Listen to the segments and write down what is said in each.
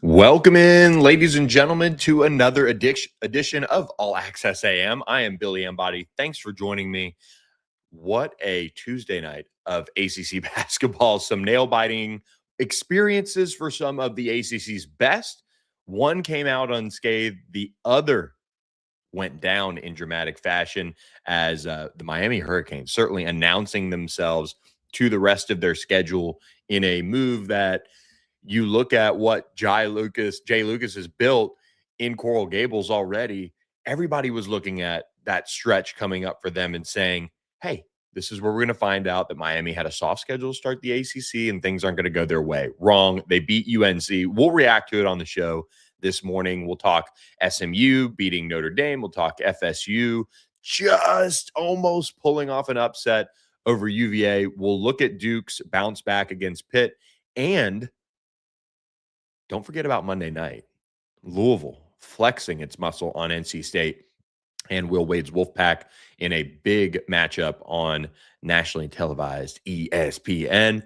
Welcome in, ladies and gentlemen, to another edition of All Access AM. I am Billy Embody. Thanks for joining me. What a Tuesday night of ACC basketball. Some nail-biting experiences for some of the ACC's best. One came out unscathed. The other went down in dramatic fashion as the Miami Hurricanes certainly announcing themselves to the rest of their schedule in a move that you look at what Jay Lucas has built in Coral Gables already. Everybody was looking at that stretch coming up for them and saying, hey, this is where we're going to find out that Miami had a soft schedule to start the ACC and things aren't going to go their way. Wrong. They beat UNC. We'll react to it on the show this morning. We'll talk SMU beating Notre Dame. We'll talk FSU just almost pulling off an upset over UVA. We'll look at Duke's bounce back against Pitt. And don't forget about Monday night. Louisville flexing its muscle on NC State and Will Wade's Wolfpack in a big matchup on nationally televised ESPN.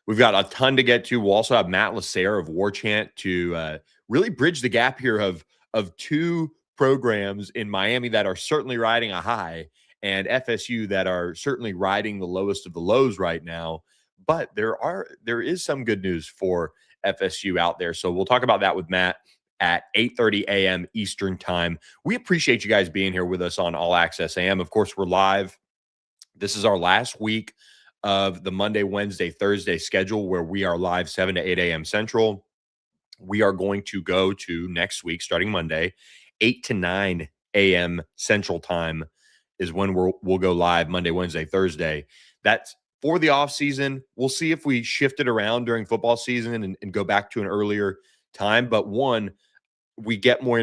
We've got a ton to get to. We'll also have Matt LaSerre of Warchant to really bridge the gap here of two programs in Miami that are certainly riding a high and FSU that are certainly riding the lowest of the lows right now. But there is some good news for FSU out there. So we'll talk about that with Matt at 8:30 a.m. Eastern time. We appreciate you guys being here with us on All Access AM. Of course, we're live. This is our last week of the Monday, Wednesday, Thursday schedule where we are live 7 to 8 a.m. Central. We are going to go to next week, starting Monday, 8 to 9 a.m. Central time is when we'll go live Monday, Wednesday, Thursday. That's for the off season. We'll see if we shift it around during football season and go back to an earlier time. But one, we get more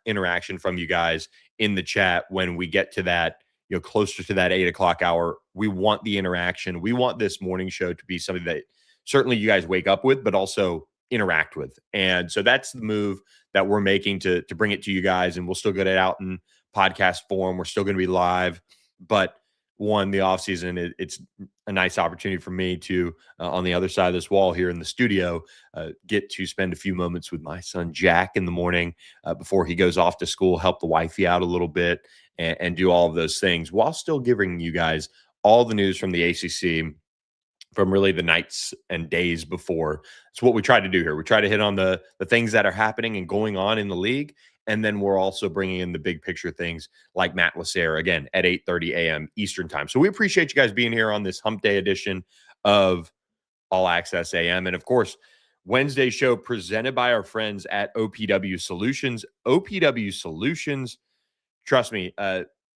interaction from you guys in the chat when we get to that, closer to that 8 o'clock hour. We want the interaction. We want this morning show to be something that certainly you guys wake up with, but also interact with. And so that's the move that we're making to bring it to you guys. And we'll still get it out in podcast form. We're still going to be live, but one, the off season, it's a nice opportunity for me to, on the other side of this wall here in the studio, get to spend a few moments with my son, Jack, in the morning before he goes off to school, help the wifey out a little bit and do all of those things while still giving you guys all the news from the ACC from really the nights and days before. It's what we try to do here. We try to hit on the things that are happening and going on in the league. And then we're also bringing in the big picture things like Matt LaSerre, again, at 8:30 a.m. Eastern time. So we appreciate you guys being here on this hump day edition of All Access AM. And of course, Wednesday show presented by our friends at OPW Solutions. OPW Solutions, trust me,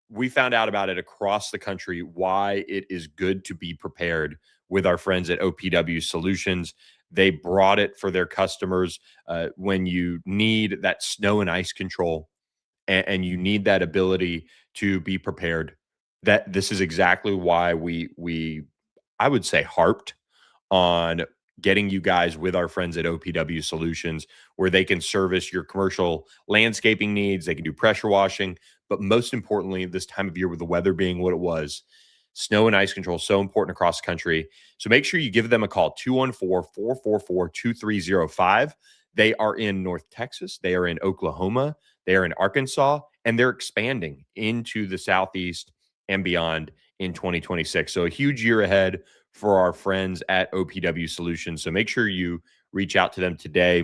we found out about it across the country, why it is good to be prepared with our friends at OPW Solutions. They brought it for their customers when you need that snow and ice control and you need that ability to be prepared. That this is exactly why we I would say harped on getting you guys with our friends at OPW Solutions, where they can service your commercial landscaping needs. They can do pressure washing, but most importantly, this time of year with the weather being what it was, snow and ice control is so important across the country. So make sure you give them a call, 214-444-2305. They are in North Texas. They are in Oklahoma. They are in Arkansas, and they're expanding into the Southeast and beyond in 2026. So a huge year ahead for our friends at OPW Solutions. So make sure you reach out to them today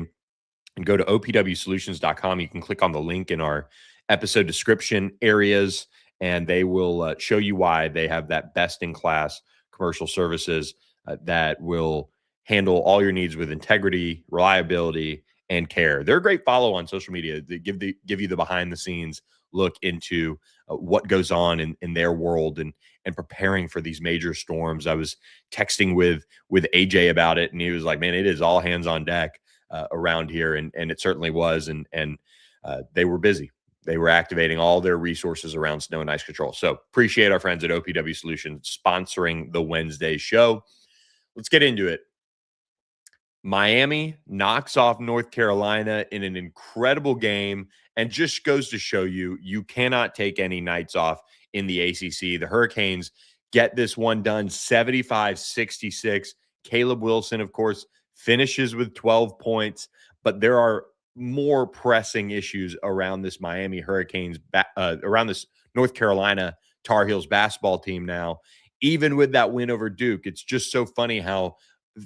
and go to opwsolutions.com. You can click on the link in our episode description areas, and they will show you why they have that best-in-class commercial services that will handle all your needs with integrity, reliability, and care. They're a great follow on social media. They give you the behind-the-scenes look into what goes on in their world and preparing for these major storms. I was texting with AJ about it, and he was like, "Man, it is all hands on deck around here," and it certainly was. And they were busy. They were activating all their resources around snow and ice control. So appreciate our friends at OPW Solutions sponsoring the Wednesday show. Let's get into it. Miami knocks off North Carolina in an incredible game and just goes to show you cannot take any nights off in the ACC. The Hurricanes get this one done 75-66. Caleb Wilson, of course, finishes with 12 points, but there are more pressing issues around this Miami Hurricanes, around this North Carolina Tar Heels basketball team now. Even with that win over Duke, it's just so funny how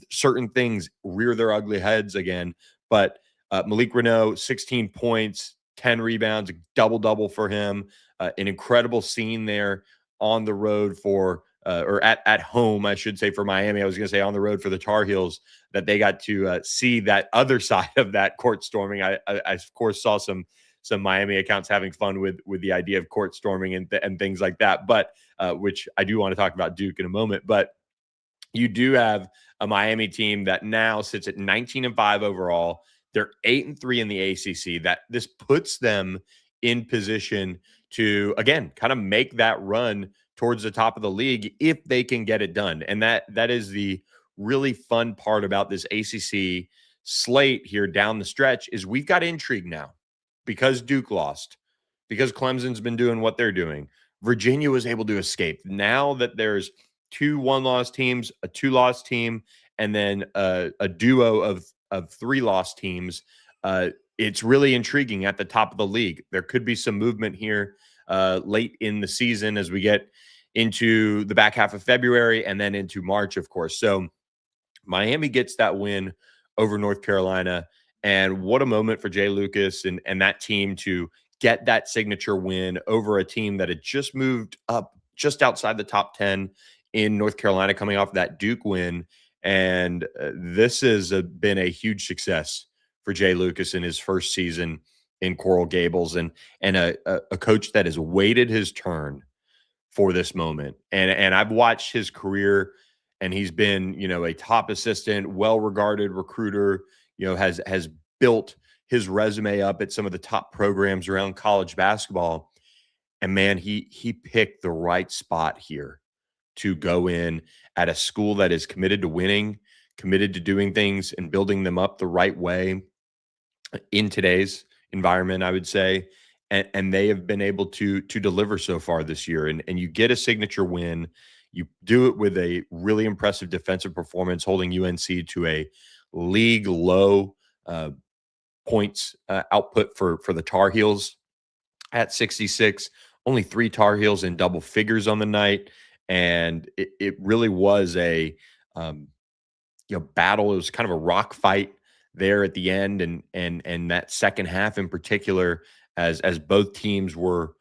certain things rear their ugly heads again. But Malik Renault, 16 points, 10 rebounds, a double-double for him. An incredible scene there on the road for or at home, I should say, for Miami. I was going to say on the road for the Tar Heels, that they got to see that other side of that court storming. I of course saw some Miami accounts having fun with the idea of court storming and things like that. But which I do want to talk about Duke in a moment. But you do have a Miami team that now sits at 19-5 overall. They're 8-3 in the ACC. That this puts them in position to, again, kind of make that run towards the top of the league if they can get it done. And that is the really fun part about this ACC slate here down the stretch, is we've got intrigue now because Duke lost, because Clemson's been doing what they're doing. Virginia was able to escape. Now that there's 2 one-loss teams, a 2-loss team, and then a duo of 3-loss teams, it's really intriguing at the top of the league. There could be some movement here late in the season as we get into the back half of February and then into March, of course. So Miami gets that win over North Carolina. And what a moment for Jay Lucas and that team to get that signature win over a team that had just moved up just outside the top 10 in North Carolina, coming off that Duke win. And this has been a huge success for Jay Lucas in his first season in Coral Gables, and a coach that has waited his turn for this moment. And I've watched his career, and he's been, a top assistant, well-regarded recruiter, has built his resume up at some of the top programs around college basketball. And man, he picked the right spot here to go in at a school that is committed to winning, committed to doing things and building them up the right way in today's environment, I would say. And they have been able to deliver so far this year. And you get a signature win. You do it with a really impressive defensive performance, holding UNC to a league low points output for the Tar Heels at 66. Only 3 Tar Heels in double figures on the night. And it really was a battle. It was kind of a rock fight there at the end, and that second half in particular, as both teams were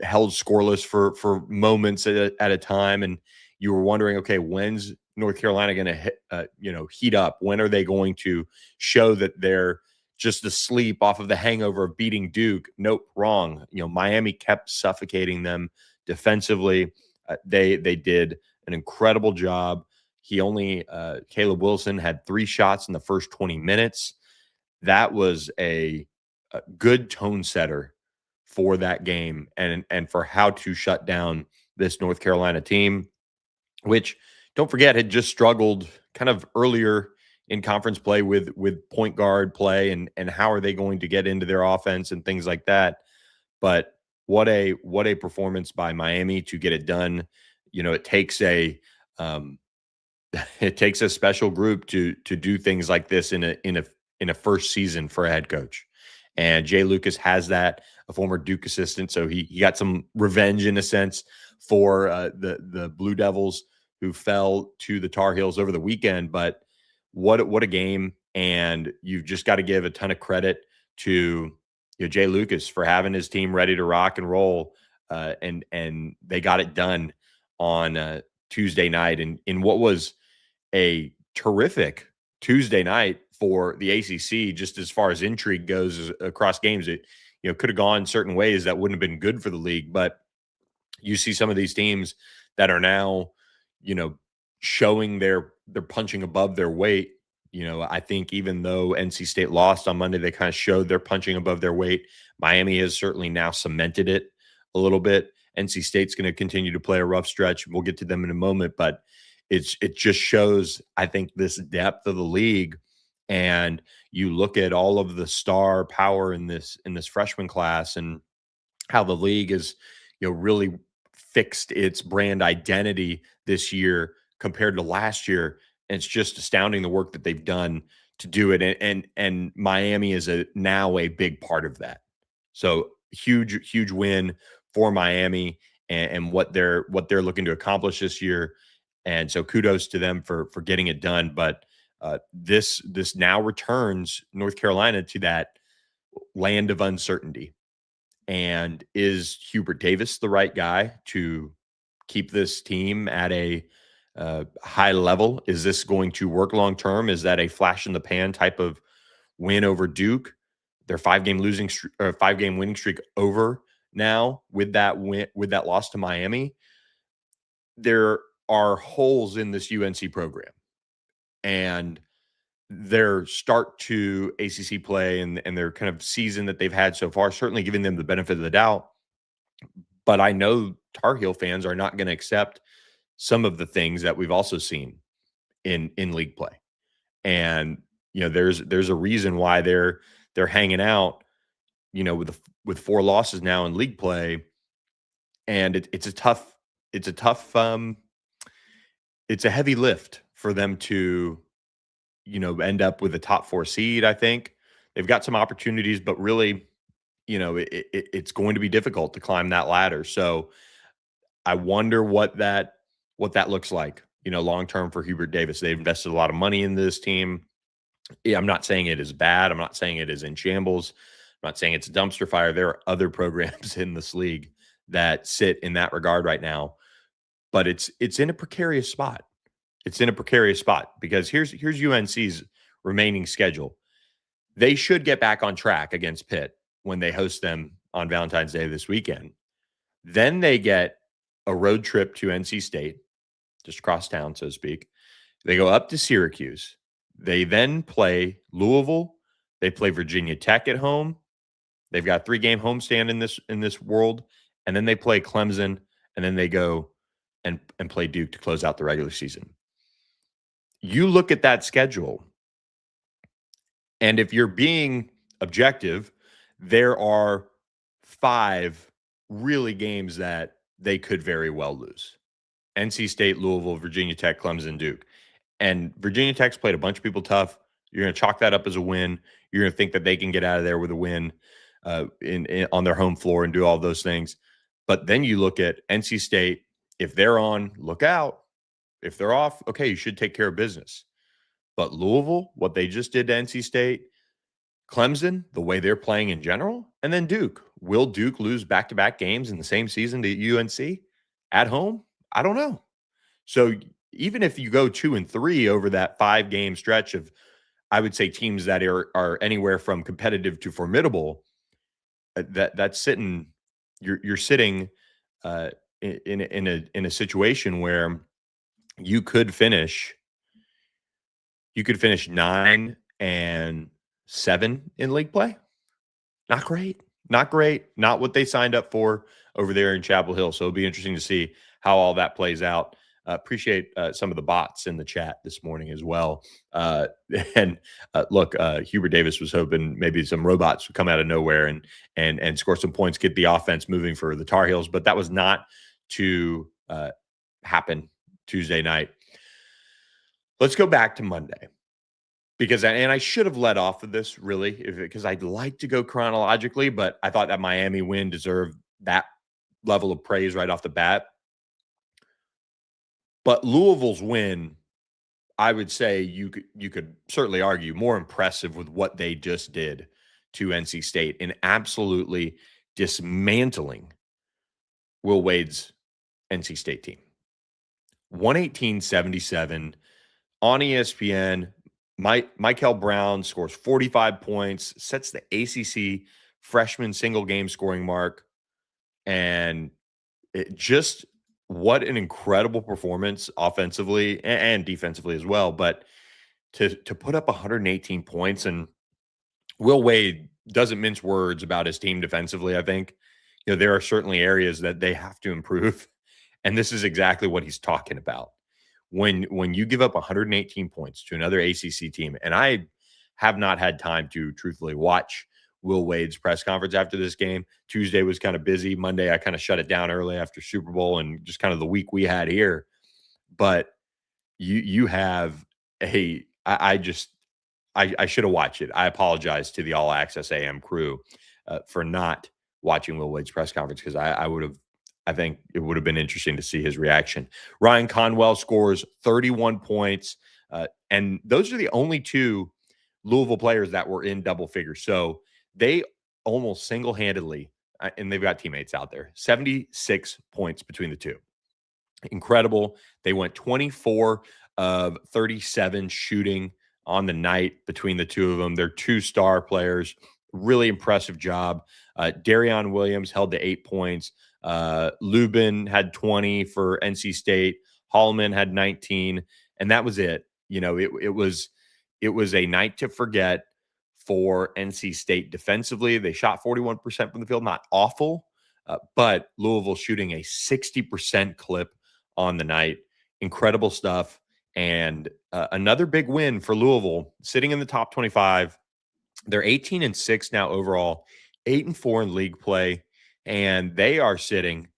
held scoreless for moments at a time, and you were wondering, okay, when's North Carolina going to heat up? When are they going to show that they're just asleep off of the hangover of beating Duke? Nope, wrong. Miami kept suffocating them defensively. They did an incredible job. Caleb Wilson had 3 shots in the first 20 minutes. That was a good tone setter for that game and for how to shut down this North Carolina team, which, don't forget, had just struggled kind of earlier in conference play with point guard play and how are they going to get into their offense and things like that. But what a performance by Miami to get it done. It takes a special group to do things like this in a first season for a head coach. And Jay Lucas has that, a former Duke assistant, so he got some revenge in a sense for the Blue Devils who fell to the Tar Heels over the weekend. But what a game, and you've just got to give a ton of credit to Jay Lucas for having his team ready to rock and roll, and they got it done on Tuesday night in what was a terrific Tuesday night for the ACC. Just as far as intrigue goes across games, it could have gone certain ways that wouldn't have been good for the league. But you see some of these teams that are now showing they're punching above their weight. I think even though NC State lost on Monday, they kind of showed they're punching above their weight. Miami has certainly now cemented it a little bit. NC State's going to continue to play a rough stretch. We'll get to them in a moment, but it just shows, I think, this depth of the league. And you look at all of the star power in this freshman class and how the league is, really fixed its brand identity this year compared to last year. And it's just astounding the work that they've done to do it. And Miami is now a big part of that. So huge win for Miami and what they're looking to accomplish this year. And so kudos to them for getting it done. But this now returns North Carolina to that land of uncertainty. And is Hubert Davis the right guy to keep this team at a high level? Is this going to work long term? Is that a flash in the pan type of win over Duke? Their 5-game winning streak over now with that win, with that loss to Miami. There are holes in this UNC program, and their start to ACC play and their kind of season that they've had so far, certainly giving them the benefit of the doubt. But I know Tar Heel fans are not going to accept some of the things that we've also seen in league play. And there's a reason why they're hanging out, with 4 losses now in league play. And it's a heavy lift for them to end up with a top 4 seed. I think they've got some opportunities, but really, it's going to be difficult to climb that ladder. So I wonder what that looks like, long term for Hubert Davis. They've invested a lot of money in this team. Yeah, I'm not saying it is bad. I'm not saying it is in shambles. I'm not saying it's a dumpster fire. There are other programs in this league that sit in that regard right now, but it's in a precarious spot. It's in a precarious spot because here's UNC's remaining schedule. They should get back on track against Pitt when they host them on Valentine's Day this weekend. Then they get a road trip to NC State, just across town, so to speak. They go up to Syracuse. They then play Louisville. They play Virginia Tech at home. They've got 3-game homestand in this world, and then they play Clemson, and then they go and play Duke to close out the regular season. You look at that schedule, and if you're being objective, there are 5 really games that they could very well lose. NC State, Louisville, Virginia Tech, Clemson, Duke. And Virginia Tech's played a bunch of people tough. You're going to chalk that up as a win. You're going to think that they can get out of there with a win on their home floor and do all those things. But then you look at NC State. If they're on, look out. If they're off, okay, you should take care of business. But Louisville, what they just did to NC State, Clemson, the way they're playing in general, and then Duke. Will Duke lose back-to-back games in the same season to UNC at home? I don't know. So even if you go 2-3 over that 5-game stretch of, I would say, teams that are anywhere from competitive to formidable, that's sitting. You're sitting in a situation where you could finish 9-7 in league play. Not great. Not what they signed up for over there in Chapel Hill. So it'll be interesting to see how all that plays out. Appreciate some of the bots in the chat this morning as well. Look, Hubert Davis was hoping maybe some robots would come out of nowhere and score some points, get the offense moving for the Tar Heels, but that was not to happen Tuesday night. Let's go back to Monday. Because I should have led off of this really, because I'd like to go chronologically, but I thought that Miami win deserved that level of praise right off the bat. But Louisville's win, I would say you could certainly argue more impressive with what they just did to NC State in absolutely dismantling Will Wade's NC State team. 118-77 on ESPN. Michael Brown scores 45 points, sets the ACC freshman single game scoring mark. And what an incredible performance offensively and defensively as well. But to put up 118 points, and Will Wade doesn't mince words about his team defensively. I think, there are certainly areas that they have to improve. And this is exactly what he's talking about. When you give up 118 points to another ACC team, and I have not had time to truthfully watch Will Wade's press conference after this game. Tuesday was kind of busy. Monday, I kind of shut it down early after Super Bowl and just kind of the week we had here. But you have I should have watched it. I apologize to the All Access AM crew for not watching Will Wade's press conference because I would have. I think it would have been interesting to see his reaction. Ryan Conwell scores 31 points, and those are the only two Louisville players that were in double figures. So they almost single-handedly, and they've got teammates out there, 76 points between the two. Incredible. They went 24 of 37 shooting on the night between the two of them. They're two star players. Really impressive job. Darion Williams held to 8 points. Lubin had 20 for NC State. Hallman had 19, and that was it. It was a night to forget for NC State defensively. They shot 41% from the field, not awful, but Louisville shooting a 60% clip on the night. Incredible stuff. And another big win for Louisville, sitting in the top 25. They're 18-6 now overall, 8-4 in league play, and they are sitting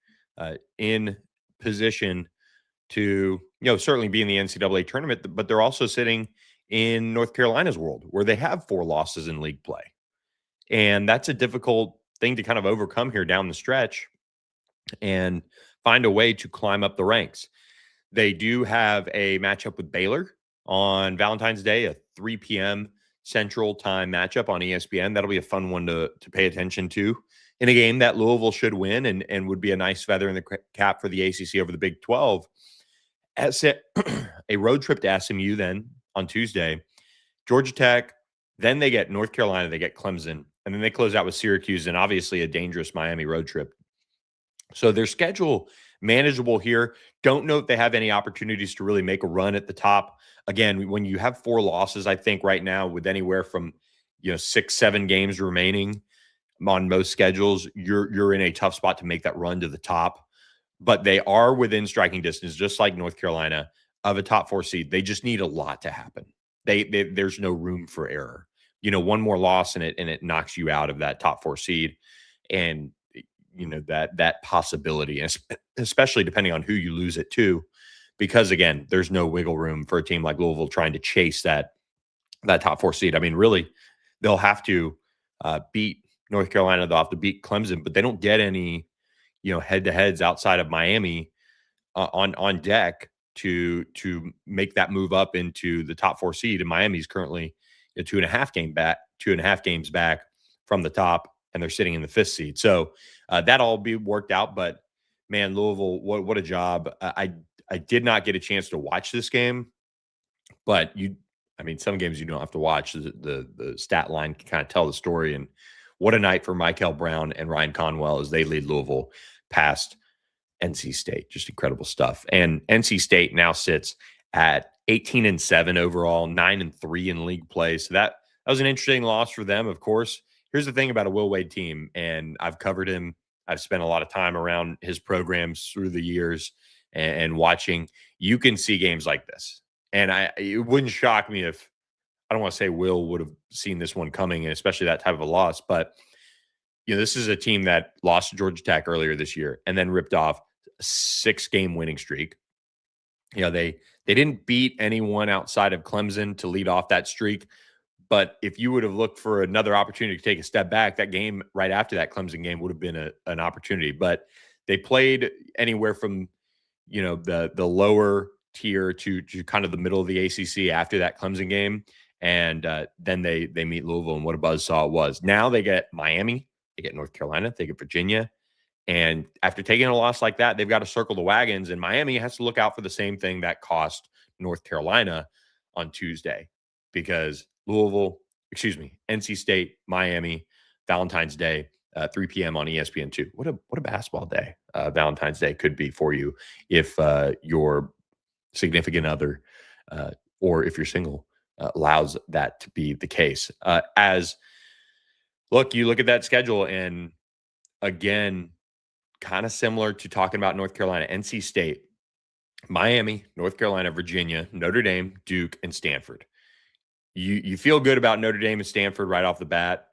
in position to, certainly be in the NCAA tournament, but they're also sitting in North Carolina's world where they have 4 losses in league play. And that's a difficult thing to kind of overcome here down the stretch and find a way to climb up the ranks. They do have a matchup with Baylor on Valentine's Day, a 3 p.m. Central Time matchup on ESPN. That'll be a fun one to pay attention to in a game that Louisville should win and would be a nice feather in the cap for the ACC over the Big 12. A road trip to SMU then on Tuesday, Georgia Tech, then they get North Carolina, they get Clemson, and then they close out with Syracuse and obviously a dangerous Miami road trip. So their schedule manageable here. Don't know if they have any opportunities to really make a run at the top. Again, when you have 4 losses, I think right now with anywhere from 6-7 games remaining on most schedules, you're in a tough spot to make that run to the top. But they are within striking distance, just like North Carolina, of a top 4 seed. They just need a lot to happen. There's no room for error. One more loss and it knocks you out of that top 4 seed, and that possibility, especially depending on who you lose it to, because again, there's no wiggle room for a team like Louisville trying to chase that top 4 seed. I mean, really, they'll have to beat North Carolina. They'll have to beat Clemson, but they don't get any head-to-heads outside of Miami on deck to make that move up into the top 4 seed. And Miami's currently 2.5 games back from the top, and they're sitting in the 5th seed. So that'll all be worked out. But man, Louisville, what a job. I did not get a chance to watch this game, but some games you don't have to watch. The stat line can kind of tell the story. And what a night for Michael Brown and Ryan Conwell as they lead Louisville past NC State. Just incredible stuff. And NC State now sits at 18-7 overall, 9-3 in league play. So that was an interesting loss for them, of course. Here's the thing about a Will Wade team, and I've covered him. I've spent a lot of time around his programs through the years and watching. You can see games like this. And it wouldn't shock me if, I don't want to say Will would have seen this one coming, and especially that type of a loss, but this is a team that lost to Georgia Tech earlier this year and then ripped off a 6-game winning streak. They didn't beat anyone outside of Clemson to lead off that streak. But if you would have looked for another opportunity to take a step back, that game right after that Clemson game would have been an opportunity. But they played anywhere from, the lower tier to kind of the middle of the ACC after that Clemson game. And then they meet Louisville, and what a buzzsaw it was. Now they get Miami, they get North Carolina, they get Virginia. And after taking a loss like that, they've got to circle the wagons. And Miami has to look out for the same thing that cost North Carolina on Tuesday, because NC State, Miami, Valentine's Day, 3 p.m. on ESPN2. What a basketball day Valentine's Day could be for you if your significant other or if you're single allows that to be the case. You look at that schedule, and again, kind of similar to talking about North Carolina, NC State, Miami, North Carolina, Virginia, Notre Dame, Duke, and Stanford. You feel good about Notre Dame and Stanford right off the bat.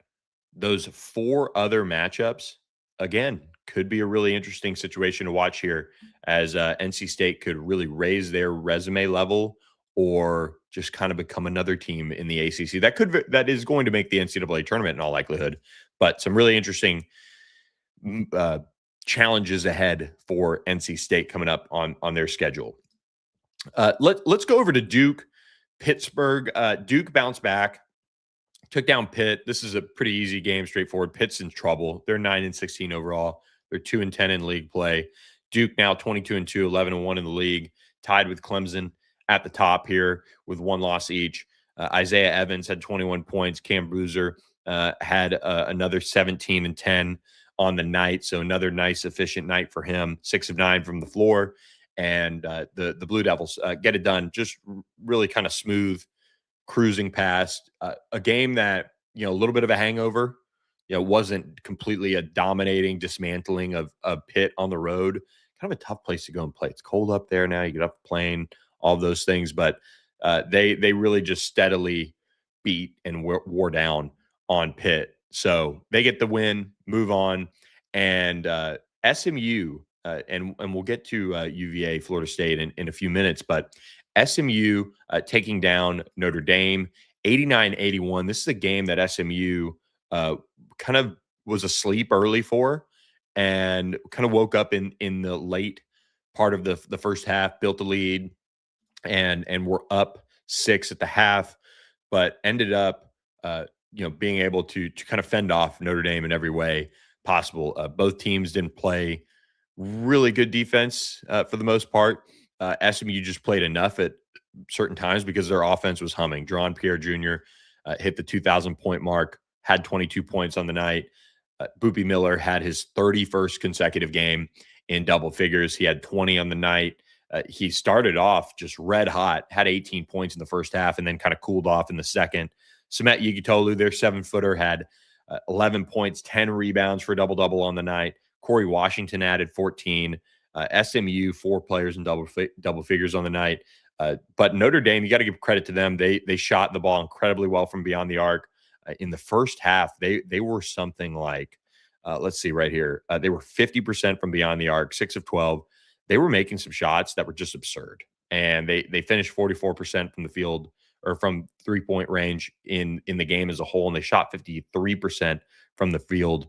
Those 4 other matchups, again, could be a really interesting situation to watch here, as NC State could really raise their resume level or just kind of become another team in the ACC that is going to make the NCAA tournament in all likelihood. But some really interesting uh, challenges ahead for NC State coming up on their schedule. Let's go over to Duke, Pittsburgh. Duke bounced back, took down Pitt. This is a pretty easy game, straightforward. Pitt's in trouble. They're 9-16 overall. They're 2-10 in league play. Duke now 22-2, 11-1 in the league, tied with Clemson at the top here with one loss each. Isaiah Evans had 21 points. Cam Boozer had another 17-10 on the night. So another nice, efficient night for him. 6 of 9 from the floor. And the Blue Devils get it done. Just really kind of smooth, cruising past a game that, a little bit of a hangover. Wasn't completely a dominating dismantling of Pitt on the road. Kind of a tough place to go and play. It's cold up there now. You get off the plane, all those things. But they really just steadily beat and wore down on Pitt. So they get the win, move on. And SMU, and we'll get to UVA, Florida State in a few minutes, but SMU taking down Notre Dame 89-81. This is a game that SMU kind of was asleep early for and kind of woke up in the late part of the first half, built a lead, and were up 6 at the half, but ended up being able to kind of fend off Notre Dame in every way possible. Both teams didn't play really good defense for the most part. SMU just played enough at certain times because their offense was humming. Dron Pierre Jr. Hit the 2,000-point mark, had 22 points on the night. Boopy Miller had his 31st consecutive game in double figures. He had 20 on the night. He started off just red hot, had 18 points in the first half, and then kind of cooled off in the second. Samet Yigitolu, their 7-footer, had 11 points, 10 rebounds for a double-double on the night. Corey Washington added 14. SMU, 4 players in double figures on the night. But Notre Dame, you got to give credit to them. They shot the ball incredibly well from beyond the arc. In the first half, they were something like, let's see right here. They were 50% from beyond the arc, 6 of 12. They were making some shots that were just absurd. And they finished 44% from the field or from three-point range in the game as a whole. And they shot 53% from the field.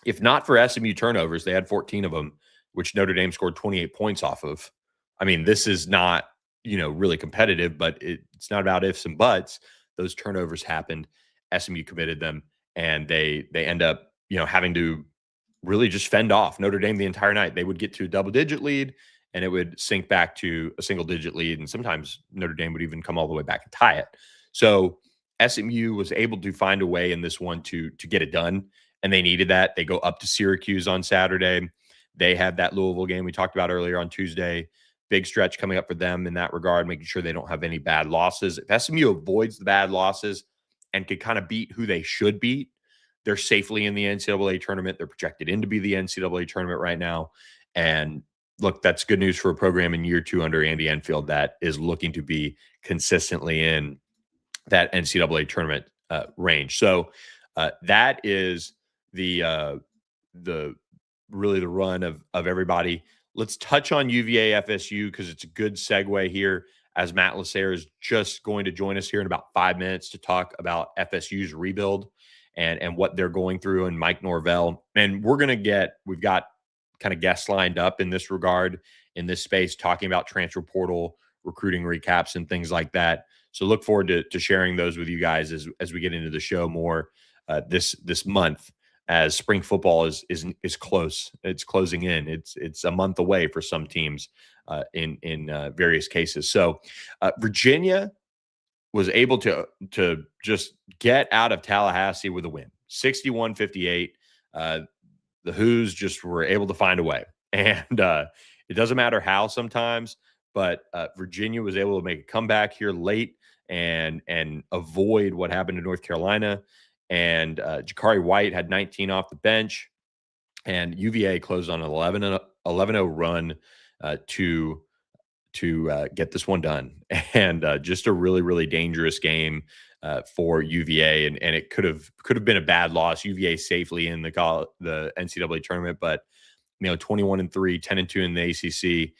If not for SMU turnovers, they had 14 of them, which Notre Dame scored 28 points off of. I mean, this is not, really competitive, but it's not about ifs and buts. Those turnovers happened. SMU committed them, and they end up, having to really just fend off Notre Dame the entire night. They would get to a double-digit lead, and it would sink back to a single-digit lead, and sometimes Notre Dame would even come all the way back and tie it. So SMU was able to find a way in this one to get it done, and they needed that. They go up to Syracuse on Saturday. They have that Louisville game we talked about earlier on Tuesday. Big stretch coming up for them in that regard, making sure they don't have any bad losses. If SMU avoids the bad losses and could kind of beat who they should beat, they're safely in the NCAA tournament. They're projected in to be the NCAA tournament right now. And look, that's good news for a program in year 2 under Andy Enfield that is looking to be consistently in that NCAA tournament range. So that is the really the run of everybody. Let's touch on UVA FSU because it's a good segue here as Matt LaSerre is just going to join us here in about 5 minutes to talk about FSU's rebuild and what they're going through, and Mike Norvell. And we've got kind of guests lined up in this regard, in this space, talking about transfer portal, recruiting recaps, and things like that. So look forward to sharing those with you guys as we get into the show more this month, as spring football is close. It's closing in. It's a month away for some teams in various cases. So Virginia was able to just get out of Tallahassee with a win, 61-58. The Who's just were able to find a way, and it doesn't matter how sometimes, but Virginia was able to make a comeback here late and avoid what happened to North Carolina. And Jakari White had 19 off the bench, and UVA closed on an 11-0 run to get this one done. And just a really, really dangerous game for UVA, and it could have been a bad loss. UVA safely in the NCAA tournament, but 21-3, 10-2 in the ACC.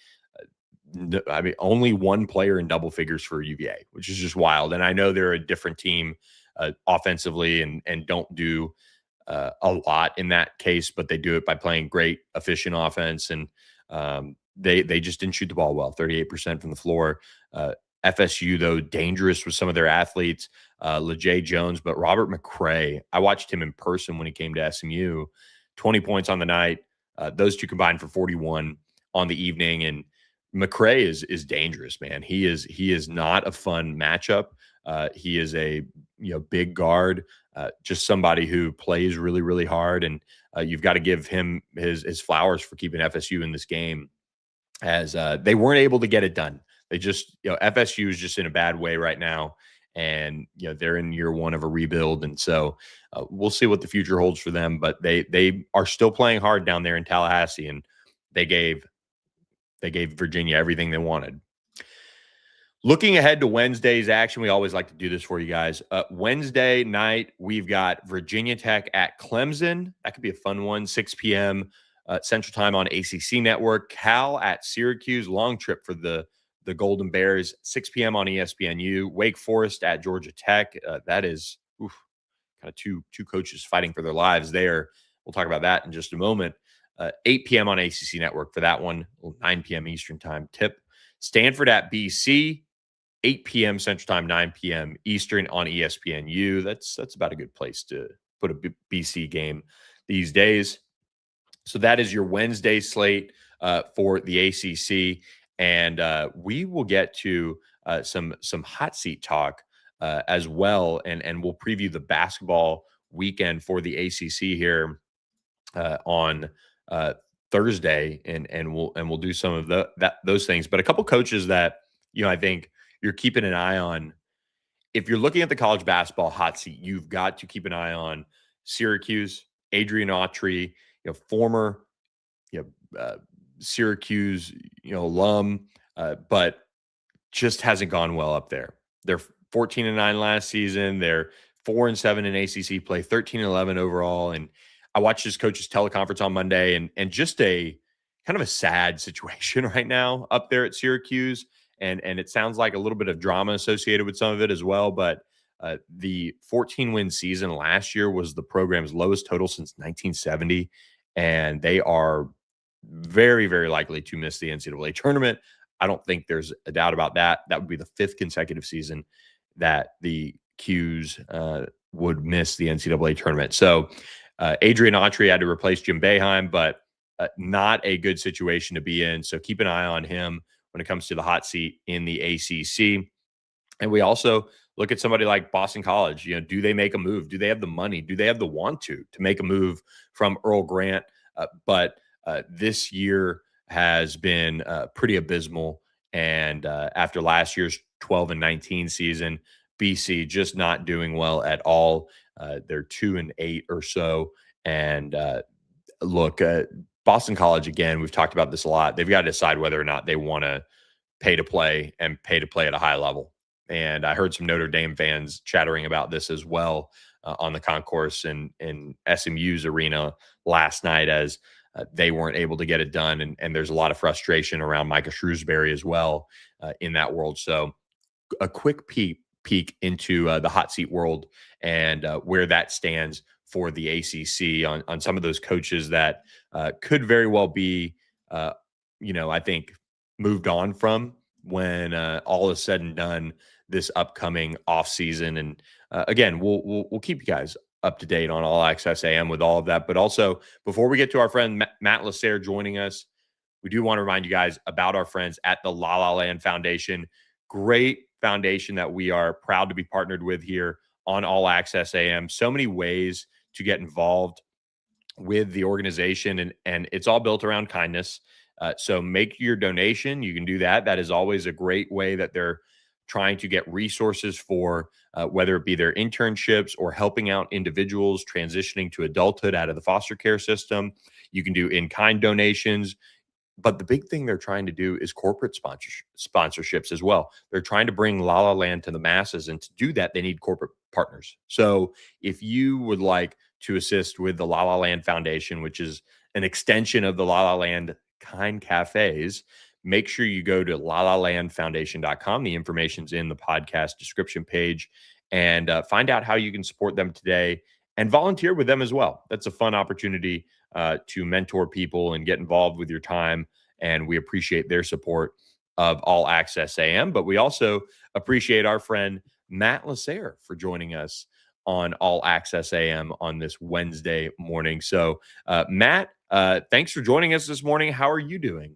I mean, only one player in double figures for UVA, which is just wild. And I know they're a different team offensively and don't do a lot in that case, but they do it by playing great, efficient offense. And they just didn't shoot the ball well, 38% from the floor. FSU, though, dangerous with some of their athletes, LeJay Jones, but Robert McCray, I watched him in person when he came to SMU, 20 points on the night. Those two combined for 41 on the evening. And McCray is dangerous, man. He is not a fun matchup. He is a big guard, just somebody who plays really, really hard, and you've got to give him his flowers for keeping FSU in this game, as they weren't able to get it done. They just, FSU is just in a bad way right now, and they're in year one of a rebuild, and so we'll see what the future holds for them. But they are still playing hard down there in Tallahassee, and they gave Virginia everything they wanted. Looking ahead to Wednesday's action, we always like to do this for you guys. Wednesday night, we've got Virginia Tech at Clemson. That could be a fun one, 6 p.m. Central Time on ACC Network. Cal at Syracuse, long trip for the Golden Bears, 6 p.m. on ESPNU. Wake Forest at Georgia Tech. That is kind of two coaches fighting for their lives there. We'll talk about that in just a moment. 8 p.m. on ACC Network for that one, 9 p.m. Eastern Time tip. Stanford at BC, 8 p.m. Central Time, 9 p.m. Eastern on ESPNU. That's about a good place to put a BC game these days. So that is your Wednesday slate for the ACC, and we will get to some hot seat talk as well, and we'll preview the basketball weekend for the ACC here on Thursday, and we'll do some of those things. But a couple coaches that I think you're keeping an eye on. If you're looking at the college basketball hot seat, you've got to keep an eye on Syracuse, Adrian Autry, former Syracuse alum, but just hasn't gone well up there. They're 14-9 last season. They're 4-7 in ACC play, 13-11 overall. And I watched his coach's teleconference on Monday, and just a kind of a sad situation right now up there at Syracuse. And it sounds like a little bit of drama associated with some of it as well. But the 14-win season last year was the program's lowest total since 1970. And they are very, very likely to miss the NCAA tournament. I don't think there's a doubt about that. That would be the 5th consecutive season that the Qs would miss the NCAA tournament. So Adrian Autry had to replace Jim Boeheim, but not a good situation to be in. So keep an eye on him when it comes to the hot seat in the ACC. And we also look at somebody like Boston College. Do they make a move? Do they have the money? Do they have the want to make a move from Earl Grant? But this year has been pretty abysmal. And after last year's 12-19 season, BC just not doing well at all. They're 2-8 or so. And look, Boston College, again, we've talked about this a lot. They've got to decide whether or not they want to pay to play at a high level. And I heard some Notre Dame fans chattering about this as well on the concourse in SMU's arena last night, as they weren't able to get it done. And there's a lot of frustration around Micah Shrewsbury as well in that world. So a quick peek into the hot seat world and where that stands for the ACC on some of those coaches that could very well be, I think, moved on from when all is said and done this upcoming offseason. And again, we'll keep you guys up to date on All Access AM with all of that. But also, before we get to our friend Matt LaSerre joining us, we do want to remind you guys about our friends at the La La Land Foundation. Great foundation that we are proud to be partnered with here on All Access AM. So many ways to get involved with the organization, and it's all built around kindness. So make your donation. You can do that. That is always a great way that they're trying to get resources for whether it be their internships or helping out individuals transitioning to adulthood out of the foster care system. You can do in-kind donations. But the big thing they're trying to do is corporate sponsorships as well. They're trying to bring La La Land to the masses. And to do that, they need corporate partners. So if you would like to assist with the La La Land Foundation, which is an extension of the La La Land Kind Cafes, make sure you go to lalalandfoundation.com. The information's in the podcast description page, and find out how you can support them today and volunteer with them as well. That's a fun opportunity to mentor people and get involved with your time. And we appreciate their support of All Access AM. But we also appreciate our friend Matt LaSerre for joining us on All Access AM on this Wednesday morning. So, Matt, thanks for joining us this morning. How are you doing?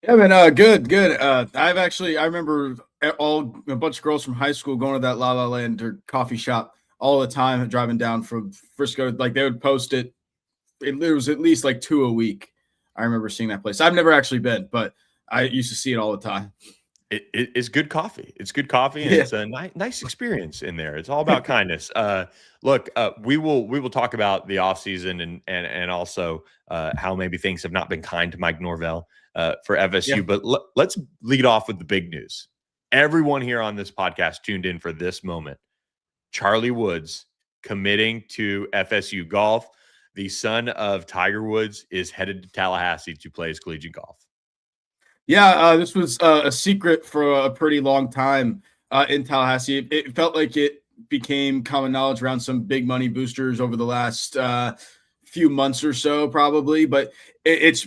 Yeah, man, good. I remember a bunch of girls from high school going to that La La Land or coffee shop all the time, driving down from Frisco. Like they would post it. It was at least like 2 a week. I remember seeing that place. I've never actually been, but I used to see it all the time. It's good coffee. It's good coffee, and it's a nice experience in there. It's all about kindness. Look, we will talk about the off season and also how maybe things have not been kind to Mike Norvell for FSU. Yeah. But let's lead off with the big news. Everyone here on this podcast tuned in for this moment. Charlie Woods committing to FSU golf. The son of Tiger Woods is headed to Tallahassee to play his collegiate golf. Yeah, this was a secret for a pretty long time in Tallahassee. It felt like it became common knowledge around some big money boosters over the last few months or so, probably. But it's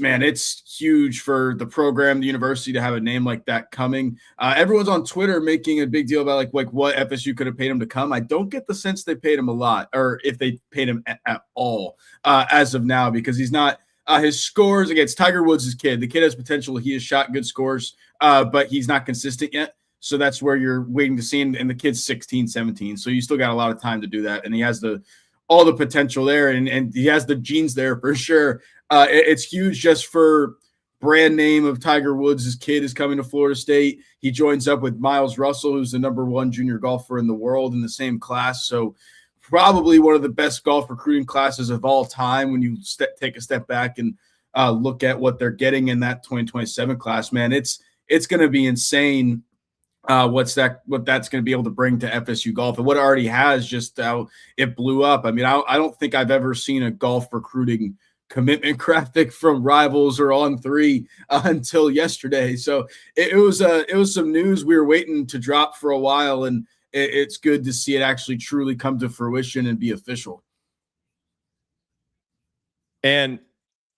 huge for the program, the university, to have a name like that coming. Everyone's on Twitter making a big deal about like what FSU could have paid him to come. I don't get the sense they paid him a lot, or if they paid him at all as of now, because he's not. His scores against Tiger Woods' kid. The kid has potential. He has shot good scores, but he's not consistent yet. So that's where you're waiting to see. And the kid's 16, 17. So you still got a lot of time to do that. And he has all the potential there, and he has the genes there for sure. It's huge just for brand name of Tiger Woods' kid is coming to Florida State. He joins up with Miles Russell, who's the #1 junior golfer in the world in the same class. So probably one of the best golf recruiting classes of all time when you take a step back and look at what they're getting in that 2027 class. Man, it's going to be insane what that's going to be able to bring to FSU golf, and what it already has, just how it blew up. I mean, I don't think I've ever seen a golf recruiting commitment graphic from Rivals or On3 until yesterday. So it was some news we were waiting to drop for a while, and it's good to see it actually truly come to fruition and be official. And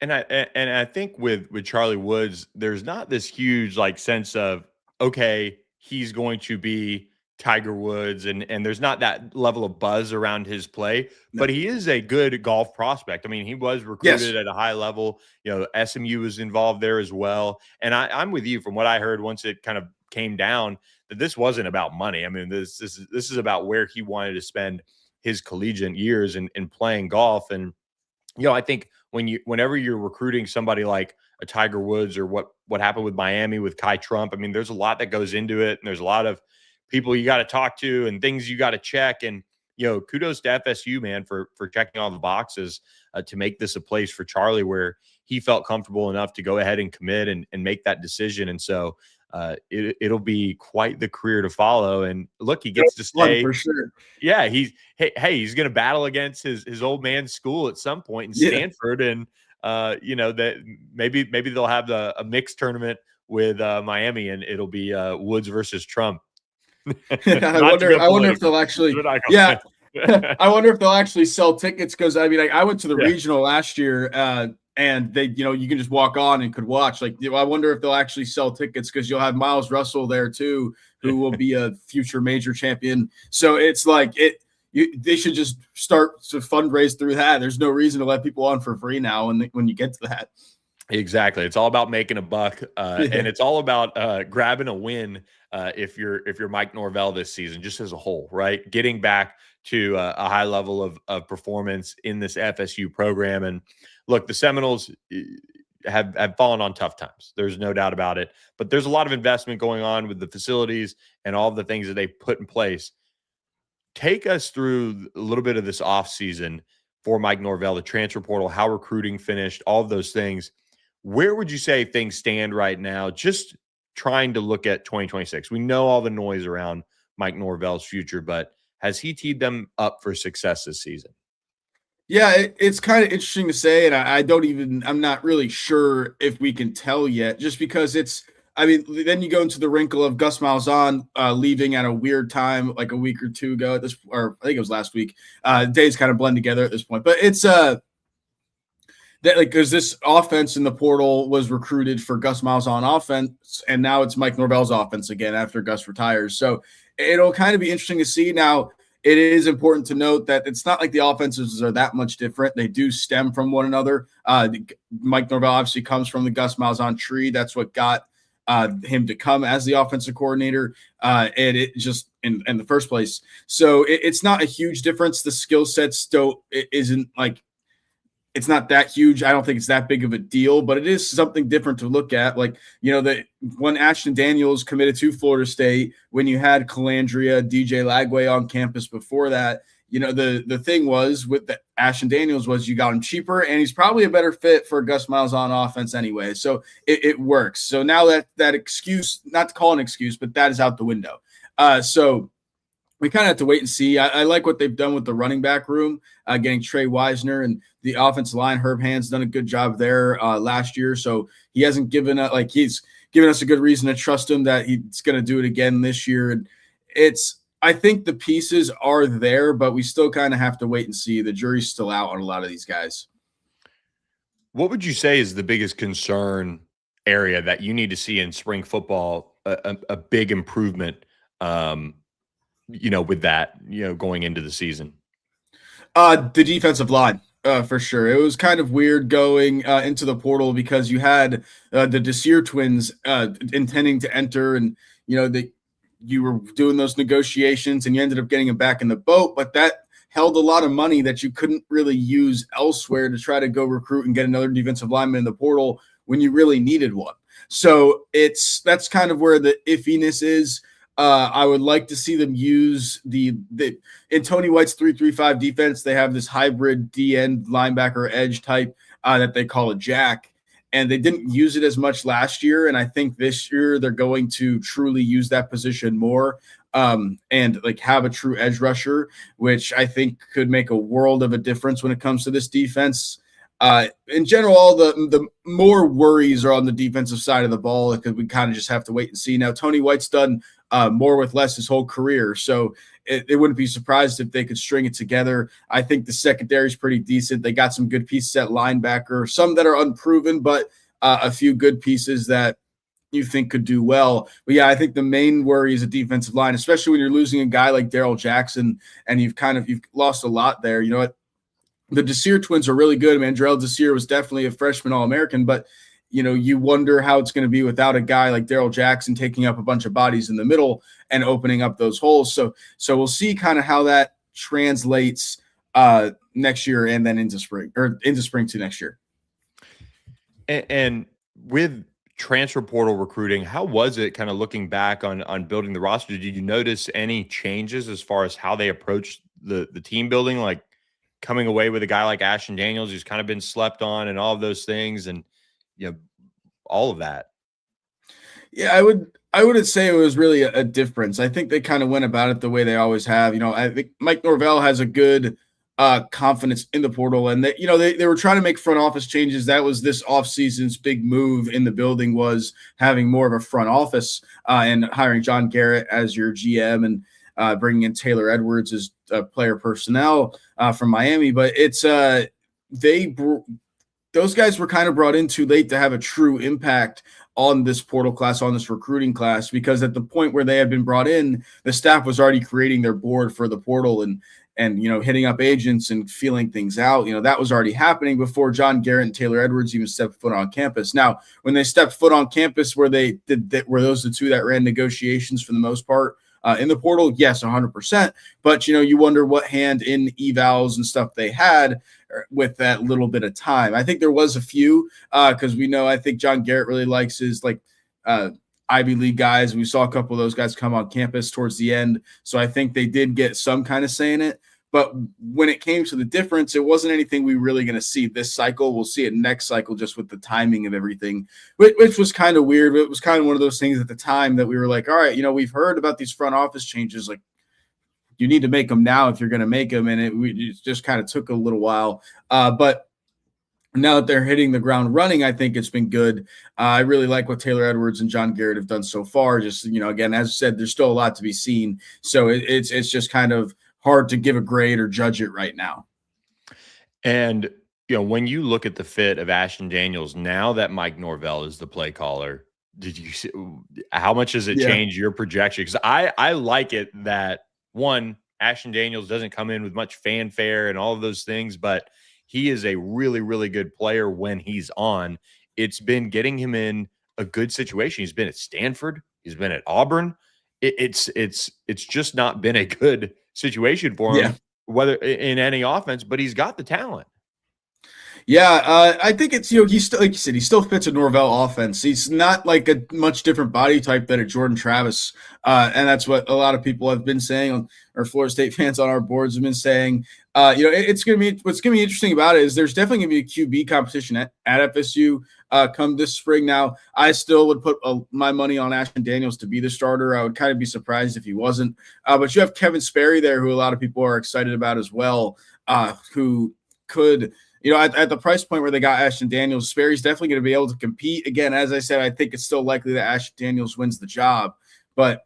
I think with Charlie Woods, there's not this huge like sense of, okay, he's going to be Tiger Woods, and there's not that level of buzz around his play, but he is a good golf prospect. I mean, he was recruited at a high level. You know, SMU was involved there as well. And I'm with you from what I heard once it kind of came down, that this wasn't about money. I mean, this is about where he wanted to spend his collegiate years in playing golf. And, you know, I think whenever you're recruiting somebody like a Tiger Woods, or what happened with Miami with Kai Trump, I mean, there's a lot that goes into it, and there's a lot of people you got to talk to and things you got to check. And, you know, kudos to FSU, man, for checking all the boxes to make this a place for Charlie where he felt comfortable enough to go ahead and commit and make that decision. And so it'll be quite the career to follow. And look, he gets to stay for sure. Yeah, he's going to battle against his old man's school at some point in Stanford, and you know, that maybe they'll have a mixed tournament with Miami, and it'll be Woods versus Trump. I wonder if they'll actually I wonder if they'll actually sell tickets, because I mean, I went to the regional last year, and they, you know, you can just walk on and could watch. Like, I wonder if they'll actually sell tickets, because you'll have Miles Russell there too, who will be a future major champion. So it's like they should just start to fundraise through that. There's no reason to let people on for free now when you get to that. Exactly. It's all about making a buck, and it's all about grabbing a win if you're Mike Norvell this season, just as a whole, right? Getting back to a high level of performance in this FSU program. And look, the Seminoles have fallen on tough times. There's no doubt about it. But there's a lot of investment going on with the facilities and all the things that they've put in place. Take us through a little bit of this offseason for Mike Norvell, the transfer portal, how recruiting finished, all of those things. Where would you say things stand right now, just trying to look at 2026? We know all the noise around Mike Norvell's future, but has he teed them up for success this season? Yeah, it's kind of interesting to say, and I'm not really sure if we can tell yet, just because I mean, then you go into the wrinkle of Gus Malzahn leaving at a weird time, like a week or two ago or I think it was last week. Days kind of blend together at this point, but it's that like because this offense in the portal was recruited for Gus Malzahn offense, and now it's Mike Norvell's offense again after Gus retires. So it'll kind of be interesting to see. Now, it is important to note that it's not like the offenses are that much different. They do stem from one another. Mike Norvell obviously comes from the Gus Malzahn tree. That's what got him to come as the offensive coordinator, and it just in the first place. So it's not a huge difference. The skill set still isn't like it's not that huge. I don't think it's that big of a deal, but it is something different to look at. Like, when Ashton Daniels committed to Florida State, when you had Calandria, DJ Lagway on campus before that, the thing was with the Ashton Daniels was you got him cheaper, and he's probably a better fit for Gus Malzahn offense anyway. So it works. So now that excuse, not to call an excuse, but that is out the window. So we kind of have to wait and see. I like what they've done with the running back room, getting Trey Wisner, and the offensive line. Herb Hand's done a good job there last year. So he hasn't given up, he's given us a good reason to trust him that he's going to do it again this year. And I think the pieces are there, but we still kind of have to wait and see. The jury's still out on a lot of these guys. What would you say is the biggest concern area that you need to see in spring football, a big improvement, with that, going into the season? The defensive line, for sure. It was kind of weird going into the portal because you had the LaSerre twins intending to enter, and you were doing those negotiations, and you ended up getting them back in the boat, but that held a lot of money that you couldn't really use elsewhere to try to go recruit and get another defensive lineman in the portal when you really needed one. So that's kind of where the iffiness is. I would like to see them use the in Tony White's 3-3-5 defense. They have this hybrid D-end linebacker edge type that they call a jack, and they didn't use it as much last year. And I think this year they're going to truly use that position more and have a true edge rusher, which I think could make a world of a difference when it comes to this defense. In general, all the more worries are on the defensive side of the ball because we kind of just have to wait and see. Now, Tony White's done more with less his whole career, so it wouldn't be surprised if they could string it together. I think the secondary is pretty decent. They got some good pieces at linebacker, some that are unproven, but a few good pieces that you think could do well. But yeah, I think the main worry is a defensive line, especially when you're losing a guy like Darrell Jackson, and you've lost a lot there. You know what? The LaSerre twins are really good. Mandrell LaSerre was definitely a freshman All-American, but you wonder how it's going to be without a guy like Darrell Jackson taking up a bunch of bodies in the middle and opening up those holes. So we'll see kind of how that translates next year and then into spring to next year. And with transfer portal recruiting, how was it kind of looking back on building the roster? Did you notice any changes as far as how they approached the team building, like coming away with a guy like Ashton Daniels, who's kind of been slept on and all of those things, and all of that? Yeah, I wouldn't say it was really a difference. I think they kind of went about it the way they always have. I think Mike Norvell has a good confidence in the portal, and they were trying to make front office changes. That was this offseason's big move in the building, was having more of a front office and hiring John Garrett as your GM and bringing in Taylor Edwards as player personnel from Miami. But those guys were kind of brought in too late to have a true impact on this portal class, on this recruiting class, because at the point where they had been brought in, the staff was already creating their board for the portal and hitting up agents and feeling things out. That was already happening before John Garrett and Taylor Edwards even stepped foot on campus. Now, when they stepped foot on campus, were those the two that ran negotiations for the most part in the portal? Yes, 100%. But you wonder what hand in evals and stuff they had with that little bit of time. I think there was a few because I think John Garrett really likes his Ivy League guys. We saw a couple of those guys come on campus towards the end. So I think they did get some kind of say in it. But when it came to the difference, it wasn't anything we really going to see this cycle. We'll see it next cycle just with the timing of everything, which was kind of weird. It was kind of one of those things at the time that we were like, all right, we've heard about these front office changes. you need to make them now if you're going to make them. And it just kind of took a little while. But now that they're hitting the ground running, I think it's been good. I really like what Taylor Edwards and John Garrett have done so far. Just, again, as I said, there's still a lot to be seen. So it's just kind of hard to give a grade or judge it right now. And, when you look at the fit of Ashton Daniels, now that Mike Norvell is the play caller, did you see how much does it change your projection? Because I like it that, one, Ashton Daniels doesn't come in with much fanfare and all of those things, but he is a really, really good player when he's on. It's been getting him in a good situation. He's been at Stanford. He's been at Auburn. It's just not been a good situation for him, whether in any offense, but he's got the talent. Yeah, I think it's, he's still, like you said, he still fits a Norvell offense. He's not like a much different body type than a Jordan Travis. And that's what a lot of people have been saying, or Florida State fans on our boards have been saying. It's going to be, what's going to be interesting about it is there's definitely going to be a QB competition at FSU come this spring. Now, I still would put my money on Ashton Daniels to be the starter. I would kind of be surprised if he wasn't. But you have Kevin Sperry there, who a lot of people are excited about as well, who could – at the price point where they got Ashton Daniels, Sperry's definitely going to be able to compete. Again, as I said, I think it's still likely that Ashton Daniels wins the job, but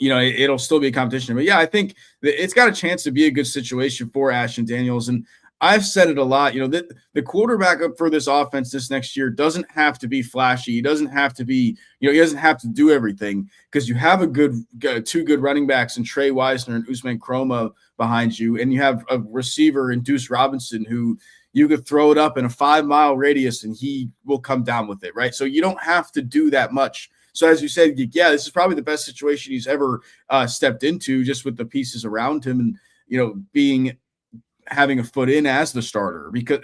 it'll still be a competition. But yeah, I think that it's got a chance to be a good situation for Ashton Daniels. And I've said it a lot, the quarterback up for this offense this next year doesn't have to be flashy. He doesn't have to be, he doesn't have to do everything, because you have two good running backs in Trey Wisner and Usman Chroma behind you. And you have a receiver in Deuce Robinson who you could throw it up in a 5-mile radius and he will come down with it. Right. So you don't have to do that much. So as you said, this is probably the best situation he's ever stepped into, just with the pieces around him and, having a foot in as the starter, because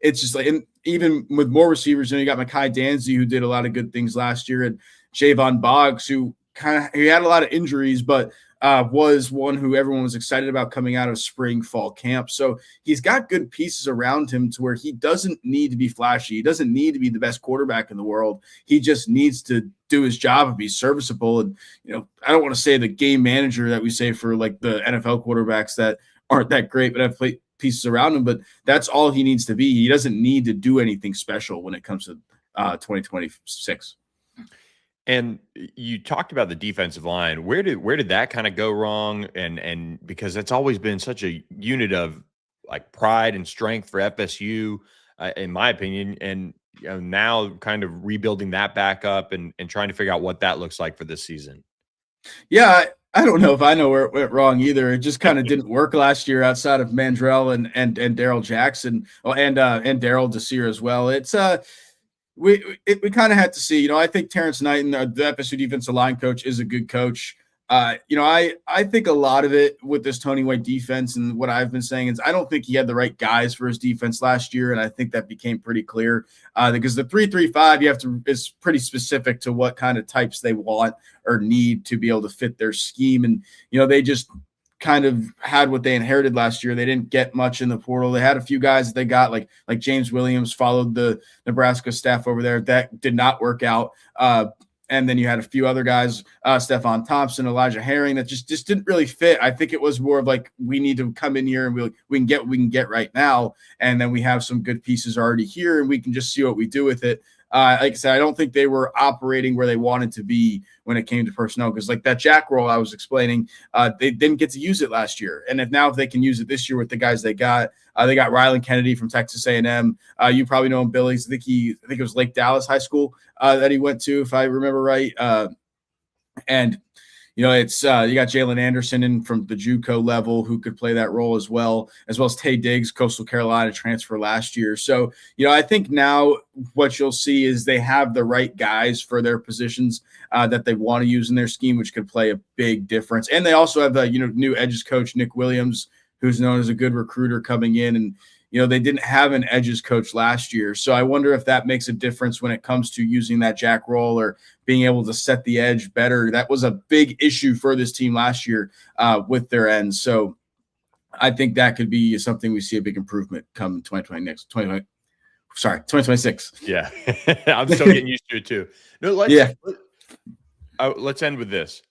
it's just like, and even with more receivers, you got Mekhi Danzy, who did a lot of good things last year, and Javon Boggs, who he had a lot of injuries, but was one who everyone was excited about coming out of spring fall camp. So he's got good pieces around him to where he doesn't need to be flashy. He doesn't need to be the best quarterback in the world. He just needs to do his job and be serviceable. And, I don't want to say the game manager that we say for like the NFL quarterbacks that aren't that great, but have played pieces around him, but that's all he needs to be. He doesn't need to do anything special when it comes to 2026. And you talked about the defensive line. Where did that kind of go wrong? And because that's always been such a unit of like pride and strength for FSU, in my opinion, and now kind of rebuilding that back up and trying to figure out what that looks like for this season. Yeah, I don't know if I know where it went wrong either. It just kind of didn't work last year outside of Mandrell and Daryl Jackson, and Daryl Desir as well. It's we kind of had to see. I think Terrence Knighton, the FSU defensive line coach, is a good coach. I think a lot of it with this Tony White defense, and what I've been saying is I don't think he had the right guys for his defense last year, and I think that became pretty clear because the 3-3-5 is pretty specific to what kind of types they want or need to be able to fit their scheme, and they just kind of had what they inherited last year. They didn't get much in the portal. They had a few guys that they got, like James Williams followed the Nebraska staff over there. That did not work out. And then you had a few other guys, Stephon Thompson, Elijah Herring, that just didn't really fit. I think it was more of like, we need to come in here and we can get what we can get right now. And then we have some good pieces already here and we can just see what we do with it. Like I said, I don't think they were operating where they wanted to be when it came to personnel, because like that jack roll I was explaining, they didn't get to use it last year. And if they can use it this year with the guys they got Rylan Kennedy from Texas A&M. You probably know him, Billy. I think it was Lake Dallas High School that he went to, if I remember right. And it's you got Jalen Anderson in from the JUCO level who could play that role as well as Tay Diggs, Coastal Carolina transfer last year. So, I think now what you'll see is they have the right guys for their positions that they want to use in their scheme, which could play a big difference. And they also have the, new edges coach, Nick Williams, who's known as a good recruiter coming in. And, they didn't have an edges coach last year. So I wonder if that makes a difference when it comes to using that jack roll or being able to set the edge better. That was a big issue for this team last year with their ends. So I think that could be something we see a big improvement come 2026. Yeah. I'm still getting used to it too. No, let's end with this.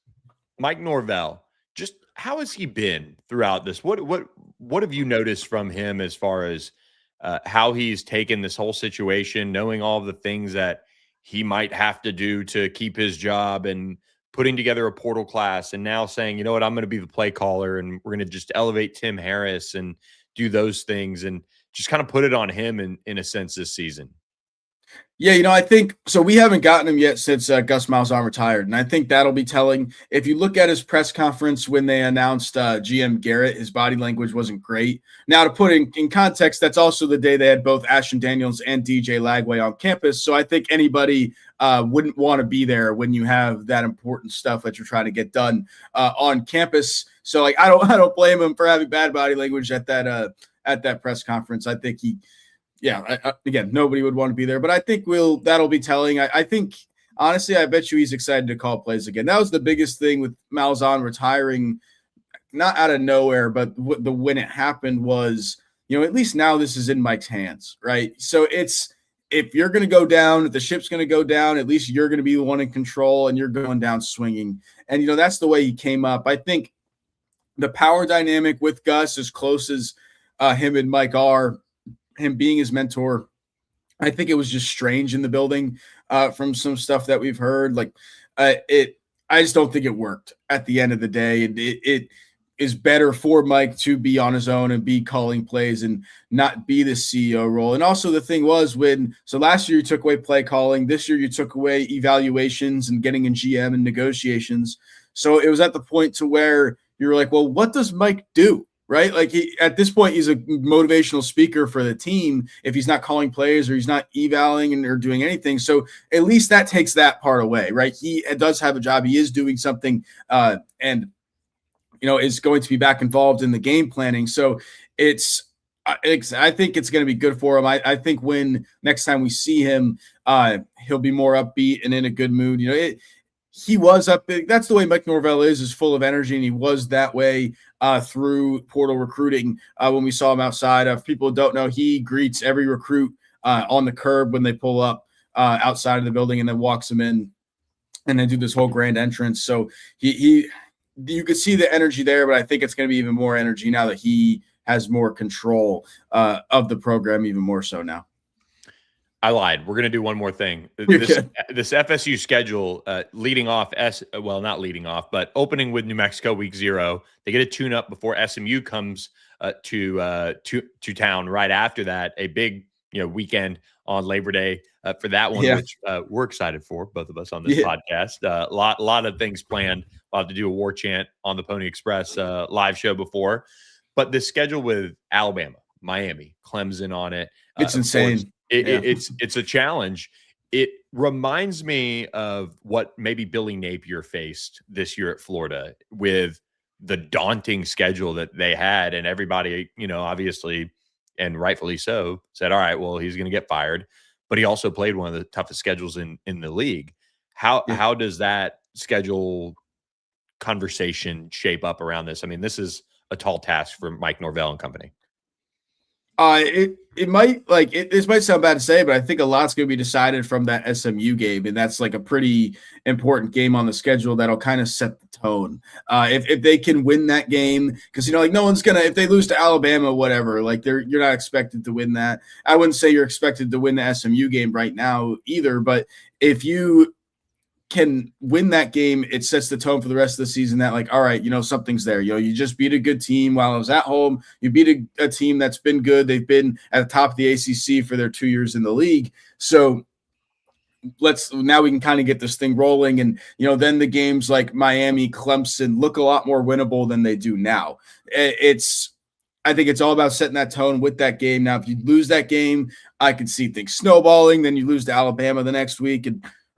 Mike Norvell, Just how has he been throughout this? What have you noticed from him as far as how he's taken this whole situation, knowing all of the things that he might have to do to keep his job, and putting together a portal class, and now saying, you know what, I'm going to be the play caller, and we're going to just elevate Tim Harris and do those things, and just kind of put it on him in a sense this season. Yeah, I think so. We haven't gotten him yet since Gus Malzahn retired, and I think that'll be telling. If you look at his press conference when they announced GM Garrett, his body language wasn't great. Now, to put in context, that's also the day they had both Ashton Daniels and DJ Lagway on campus, so I think anybody wouldn't want to be there when you have that important stuff that you're trying to get done on campus. So, like, I don't blame him for having bad body language at that press conference. I think again, nobody would want to be there, but I think that'll be telling. I think, honestly, I bet you he's excited to call plays again. That was the biggest thing with Malzahn retiring, not out of nowhere, but when it happened was, at least now this is in Mike's hands, right? So if you're going to go down, if the ship's going to go down, at least you're going to be the one in control, and you're going down swinging. And, that's the way he came up. I think the power dynamic with Gus, as close as him and Mike are, him being his mentor, I think it was just strange in the building from some stuff that we've heard. Like I just don't think it worked at the end of the day. It is better for Mike to be on his own and be calling plays and not be the CEO role. And also the thing was last year you took away play calling, this year you took away evaluations and getting in GM and negotiations. So it was at the point to where you're like, well, what does Mike do? Right? Like at this point, he's a motivational speaker for the team if he's not calling plays or he's not evaling or doing anything. So at least that takes that part away, right? He does have a job. He is doing something and is going to be back involved in the game planning. So I think it's going to be good for him. I think when next time we see him, he'll be more upbeat and in a good mood. He was up big. That's the way Mike Norvell is full of energy, and he was that way through portal recruiting. When we saw him outside, if people don't know, he greets every recruit on the curb when they pull up outside of the building, and then walks them in, and then do this whole grand entrance. So you could see the energy there, but I think it's going to be even more energy now that he has more control of the program, even more so now. I lied. We're going to do one more thing. This FSU schedule, leading off, not leading off, but opening with New Mexico week 0. They get a tune-up before SMU comes to town right after that. A big weekend on Labor Day for that one, which we're excited for, both of us on this podcast. A lot of things planned. We'll have to do a Warchant on the Pony Express live show before. But this schedule with Alabama, Miami, Clemson on it. It's insane. It's a challenge. It reminds me of what maybe Billy Napier faced this year at Florida with the daunting schedule that they had, and everybody, obviously, and rightfully so, said, all right, well, he's going to get fired. But he also played one of the toughest schedules in the league. How does that schedule conversation shape up around this? I mean, this is a tall task for Mike Norvell and company. It might this might sound bad to say, but I think a lot's going to be decided from that SMU game, and that's like a pretty important game on the schedule that'll kind of set the tone. If they can win that game, because no one's gonna, if they lose to Alabama, whatever, like you're not expected to win that. I wouldn't say you're expected to win the SMU game right now either, but if you can win that game, it sets the tone for the rest of the season that all right, something's there. You just beat a good team while I was at home. You beat a team that's been good. They've been at the top of the ACC for their 2 years in the league. So now we can kind of get this thing rolling. And, then the games like Miami, Clemson look a lot more winnable than they do now. I think it's all about setting that tone with that game. Now, if you lose that game, I could see things snowballing. Then you lose to Alabama the next week,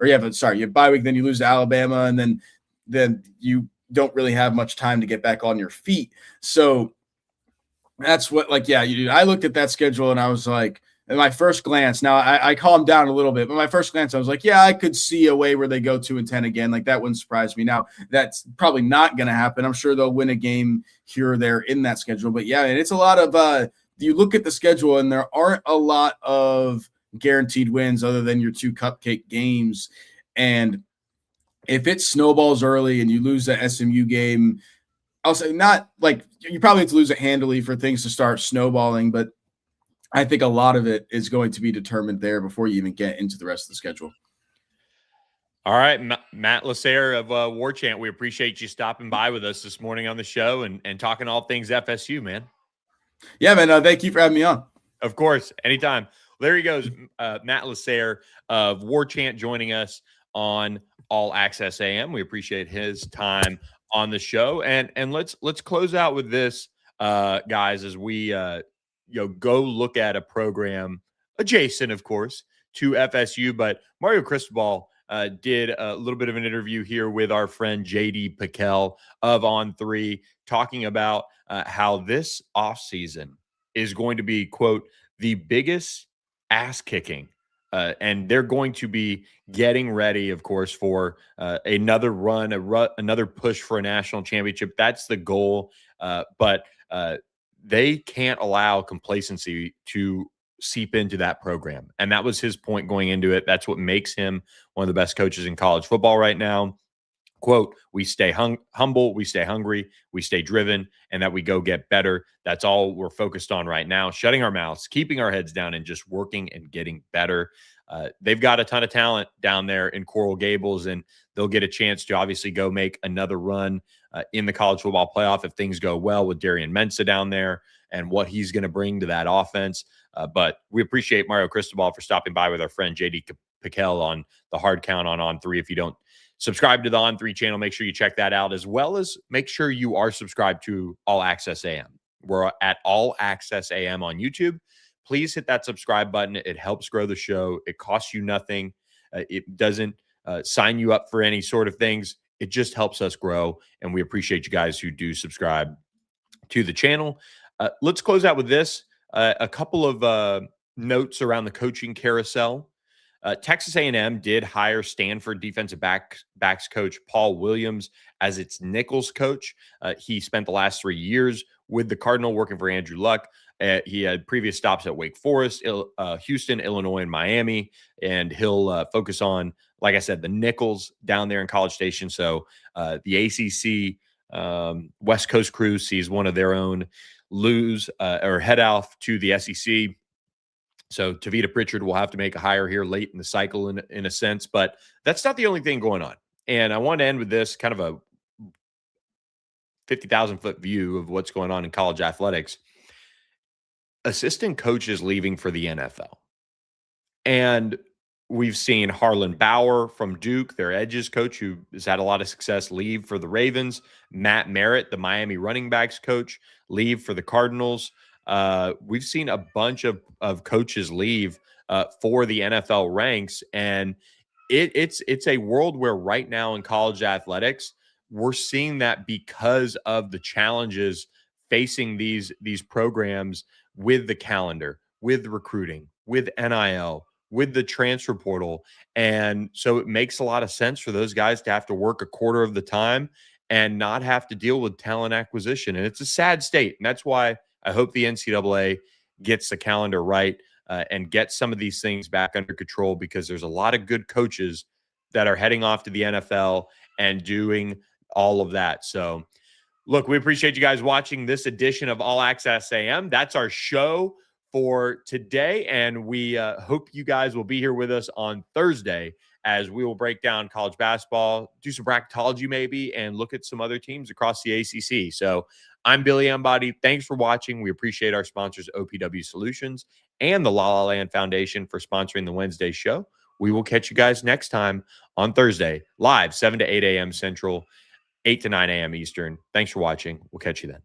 you have bye week, then you lose to Alabama, and then you don't really have much time to get back on your feet. So that's what, I looked at that schedule and I was like, at my first glance, now I calmed down a little bit, but my first glance, I was like, I could see a way where they go 2-10 again. Like, that wouldn't surprise me. Now, that's probably not going to happen. I'm sure they'll win a game here or there in that schedule. But and it's a lot of you look at the schedule and there aren't a lot of guaranteed wins other than your 2 cupcake games. And if it snowballs early and you lose the SMU game, I'll say not like you probably have to lose it handily for things to start snowballing, but I think a lot of it is going to be determined there before you even get into the rest of the schedule. All right, Matt LaSerre of Warchant, we appreciate you stopping by with us this morning on the show and talking all things FSU, man. Yeah, man. Thank you for having me on. Of course, anytime. There he goes, Matt LaSerre of Warchant joining us on All Access AM. We appreciate his time on the show, and let's close out with this, guys, as we go look at a program adjacent, of course, to FSU. But Mario Cristobal did a little bit of an interview here with our friend JD Piquel of On3, talking about how this offseason is going to be, quote, the biggest ass kicking. And they're going to be getting ready, of course, for another run, another push for a national championship. That's the goal. But they can't allow complacency to seep into that program. And that was his point going into it. That's what makes him one of the best coaches in college football right now. Quote, we stay humble, we stay hungry, we stay driven, and that we go get better. That's all we're focused on right now, shutting our mouths, keeping our heads down, and just working and getting better. They've got a ton of talent down there in Coral Gables, and they'll get a chance to obviously go make another run in the college football playoff if things go well with Darian Mensah down there and what he's going to bring to that offense. But we appreciate Mario Cristobal for stopping by with our friend JD Piquel on the Hard Count on On3. If you don't subscribe to the On3 channel, make sure you check that out, as well as make sure you are subscribed to All Access AM. We're at All Access AM on YouTube. Please hit that subscribe button. It helps grow the show. It costs you nothing. It doesn't sign you up for any sort of things. It just helps us grow, and we appreciate you guys who do subscribe to the channel. Let's close out with this. A couple of notes around the coaching carousel. Texas A&M did hire Stanford defensive backs coach Paul Williams as its Nichols coach. He spent the last 3 years with the Cardinal working for Andrew Luck. He had previous stops at Wake Forest, Houston, Illinois, and Miami, and he'll focus on, like I said, the Nichols down there in College Station. So the ACC West Coast crew sees one of their own lose or head off to the SEC. So Tavita Pritchard will have to make a hire here late in the cycle in a sense, but that's not the only thing going on. And I want to end with this kind of a 50,000-foot view of what's going on in college athletics. Assistant coaches leaving for the NFL. And we've seen Harlan Bauer from Duke, their edges coach, who has had a lot of success, leave for the Ravens. Matt Merritt, the Miami running backs coach, leave for the Cardinals. We've seen a bunch of coaches leave for the NFL ranks, and it's a world where right now in college athletics, we're seeing that because of the challenges facing these programs with the calendar, with recruiting, with NIL, with the transfer portal. And so it makes a lot of sense for those guys to have to work a quarter of the time and not have to deal with talent acquisition. And it's a sad state. And that's why I hope the NCAA gets the calendar right and gets some of these things back under control, because there's a lot of good coaches that are heading off to the NFL and doing all of that. So, look, we appreciate you guys watching this edition of All Access AM. That's our show for today, and we hope you guys will be here with us on Thursday as we will break down college basketball, do some bracketology maybe, and look at some other teams across the ACC. So I'm Billy Embody. Thanks for watching. We appreciate our sponsors, OPW Solutions and the La La Land Foundation, for sponsoring the Wednesday show. We will catch you guys next time on Thursday, live 7 to 8 a.m. Central, 8 to 9 a.m. Eastern. Thanks for watching. We'll catch you then.